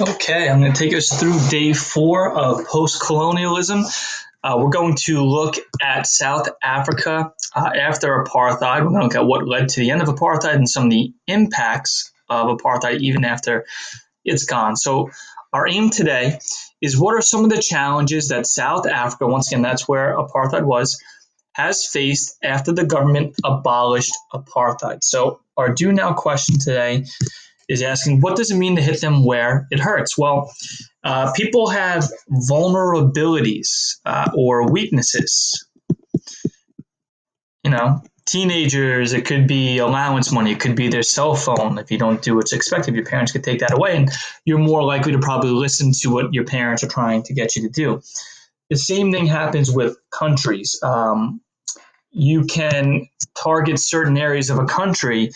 Okay, I'm going to take us through day 4 of post-colonialism. We're going to look at South Africa after apartheid. We're going to look at what led to the end of apartheid and some of the impacts of apartheid even after it's gone. So our aim today is what are some of the challenges that South Africa, once again, that's where apartheid was, has faced after the government abolished apartheid. So our do now question today is asking, what does it mean to hit them where it hurts? Well, people have vulnerabilities or weaknesses. Teenagers, it could be allowance money, it could be their cell phone. If you don't do what's expected, your parents could take that away, and you're more likely to probably listen to what your parents are trying to get you to do. The same thing happens with countries. You can target certain areas of a country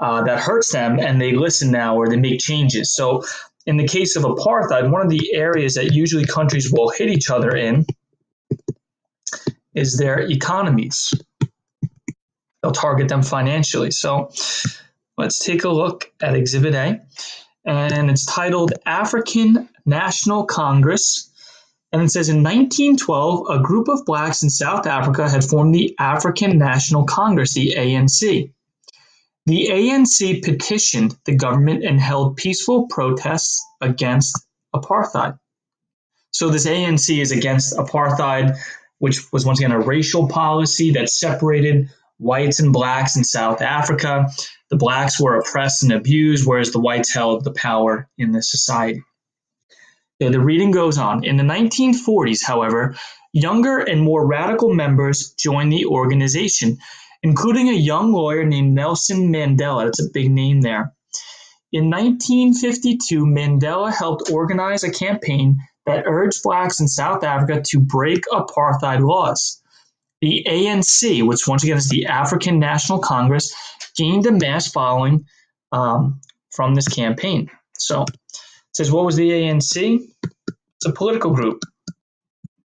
that hurts them, and they listen now or they make changes. So in the case of apartheid, one of the areas that usually countries will hit each other in is their economies. They'll target them financially. So let's take a look at Exhibit A, and it's titled African National Congress. And it says in 1912, a group of blacks in South Africa had formed the African National Congress, the ANC. The ANC petitioned the government and held peaceful protests against apartheid. So this ANC is against apartheid, which was once again a racial policy that separated whites and blacks in South Africa. The blacks were oppressed and abused, whereas the whites held the power in the society. The reading goes on. In the 1940s, however, younger and more radical members joined the organization, including a young lawyer named Nelson Mandela. That's a big name there. In 1952, Mandela helped organize a campaign that urged blacks in South Africa to break apartheid laws. The ANC, which once again is the African National Congress, gained a mass following from this campaign. So it says, what was the ANC? It's a political group,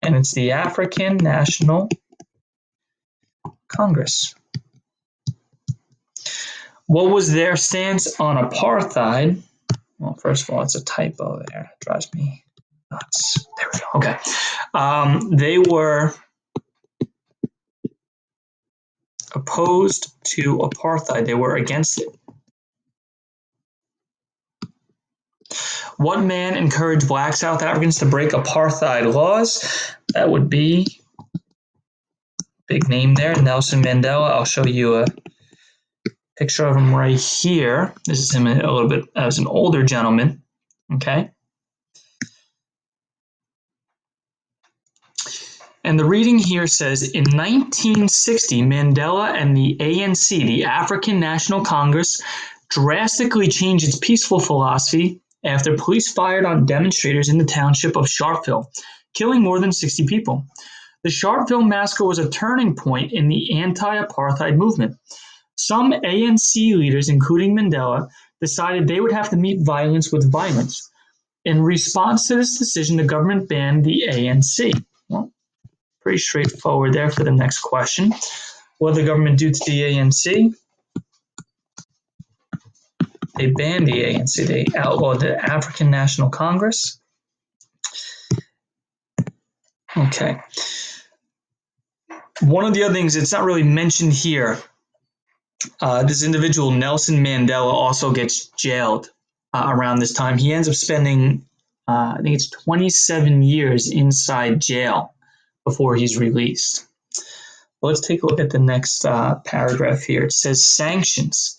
and it's the African National Congress. What was their stance on apartheid? Well, first of all, it's a typo there. It drives me nuts. There we go. Okay. They were opposed to apartheid. They were against it. What man encouraged black South Africans to break apartheid laws? That would be, big name there, Nelson Mandela. I'll show you a picture of him right here. This is him a little bit as an older gentleman. Okay. And the reading here says, in 1960, Mandela and the ANC, the African National Congress, drastically changed its peaceful philosophy after police fired on demonstrators in the township of Sharpeville, killing more than 60 people. The Sharpeville massacre was a turning point in the anti-apartheid movement. Some ANC leaders, including Mandela, decided they would have to meet violence with violence. In response to this decision, the government banned the ANC. Well, pretty straightforward there for the next question. What did the government do to the ANC? They banned the ANC. They outlawed the African National Congress. Okay. One of the other things, it's not really mentioned here, this individual, Nelson Mandela, also gets jailed around this time. He ends up spending, I think it's 27 years inside jail before he's released. Well, let's take a look at the next paragraph here. It says sanctions.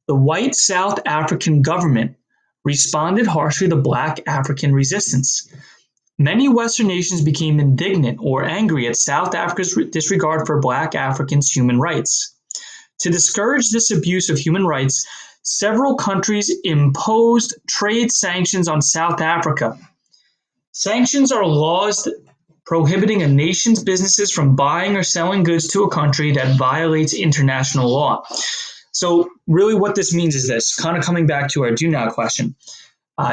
The white South African government responded harshly to black African resistance. Many Western nations became indignant or angry at South Africa's disregard for black Africans' human rights. To discourage this abuse of human rights, several countries imposed trade sanctions on South Africa. Sanctions are laws prohibiting a nation's businesses from buying or selling goods to a country that violates international law. So really what this means is this, kind of coming back to our do now question,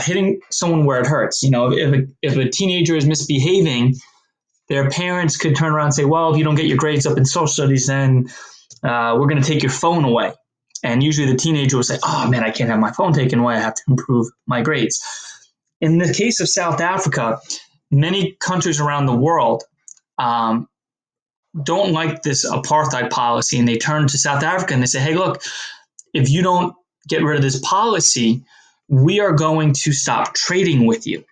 hitting someone where it hurts. If a teenager is misbehaving, their parents could turn around and say, well, if you don't get your grades up in social studies, then we're going to take your phone away. And usually the teenager will say, oh man, I can't have my phone taken away. I have to improve my grades. In the case of South Africa, many countries around the world don't like this apartheid policy, and they turn to South Africa and they say, hey, look, if you don't get rid of this policy, we are going to stop trading with you.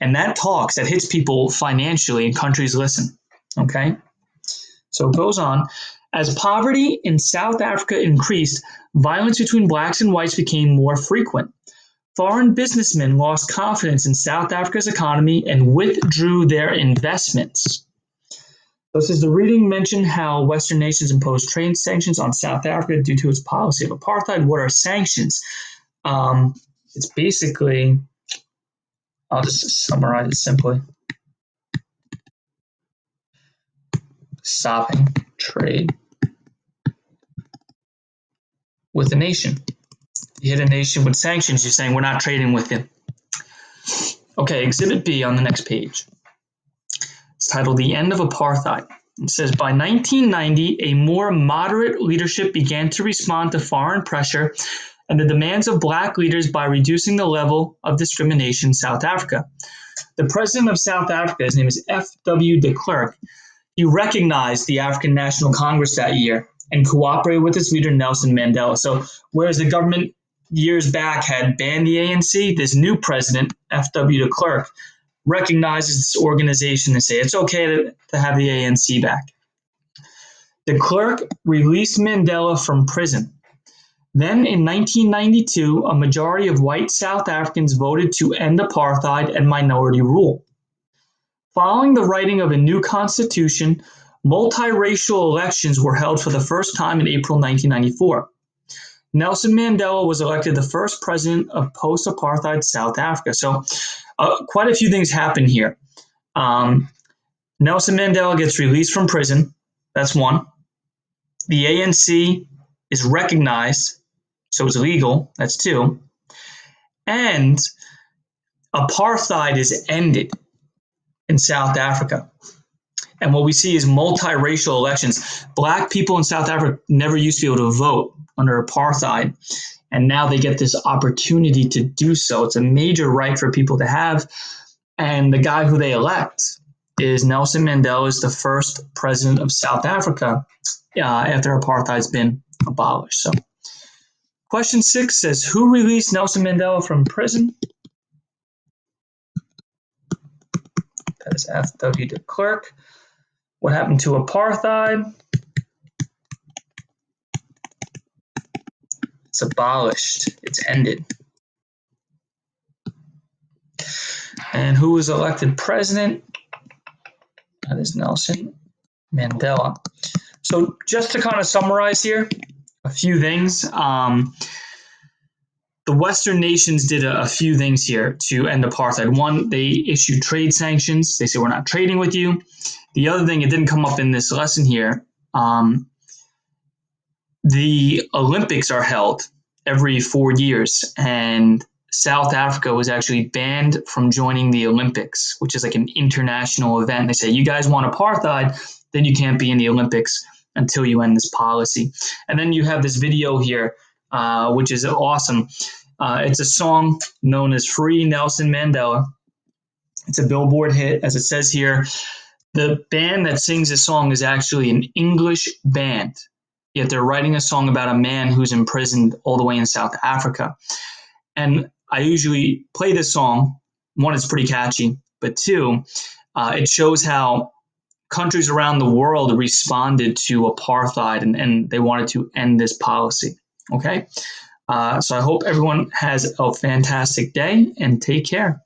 And that hits people financially, and countries listen. Okay? So it goes on. As poverty in South Africa increased, violence between blacks and whites became more frequent. Foreign businessmen lost confidence in South Africa's economy and withdrew their investments. So says the reading mentioned how Western nations imposed trade sanctions on South Africa due to its policy of apartheid. What are sanctions? It's basically, I'll just summarize it simply. Stopping trade with a nation. You hit a nation with sanctions, you're saying we're not trading with you. Okay, Exhibit B on the next page. It's titled The End of Apartheid. It says, by 1990, a more moderate leadership began to respond to foreign pressure and the demands of black leaders by reducing the level of discrimination in South Africa. The president of South Africa, his name is F.W. de Klerk, he recognized the African National Congress that year and cooperated with its leader, Nelson Mandela. So whereas the government years back had banned the ANC, this new president, F.W. de Klerk, recognizes this organization and say it's okay to have the ANC back. De Klerk released Mandela from prison. Then in 1992, a majority of white South Africans voted to end apartheid and minority rule. Following the writing of a new constitution, multiracial elections were held for the first time in April 1994. Nelson Mandela was elected the first president of post-apartheid South Africa. So quite a few things happen here. Nelson Mandela gets released from prison. That's one. The ANC is recognized, so it's legal. That's two. And apartheid is ended in South Africa. And what we see is multiracial elections. Black people in South Africa never used to be able to vote under apartheid, and now they get this opportunity to do so. It's a major right for people to have, and the guy who they elect is Nelson Mandela, is the first president of South Africa after apartheid's been abolished. So, question 6 says, who released Nelson Mandela from prison? That is F.W. de Klerk. What happened to apartheid? It's abolished. It's ended. And who was elected president? That is Nelson Mandela. So just to kind of summarize here, a few things. The Western nations did a few things here to end apartheid. One, they issued trade sanctions. They said, we're not trading with you. The other thing, it didn't come up in this lesson here. The Olympics are held every 4 years, and South Africa was actually banned from joining the Olympics, which is like an international event. They say, you guys want apartheid, then you can't be in the Olympics until you end this policy. And then you have this video here, which is awesome. It's a song known as Free Nelson Mandela. It's a Billboard hit, as it says here. The band that sings this song is actually an English band, yet they're writing a song about a man who's imprisoned all the way in South Africa. And I usually play this song. One, it's pretty catchy, but two, it shows how countries around the world responded to apartheid and they wanted to end this policy. Okay? So I hope everyone has a fantastic day and take care.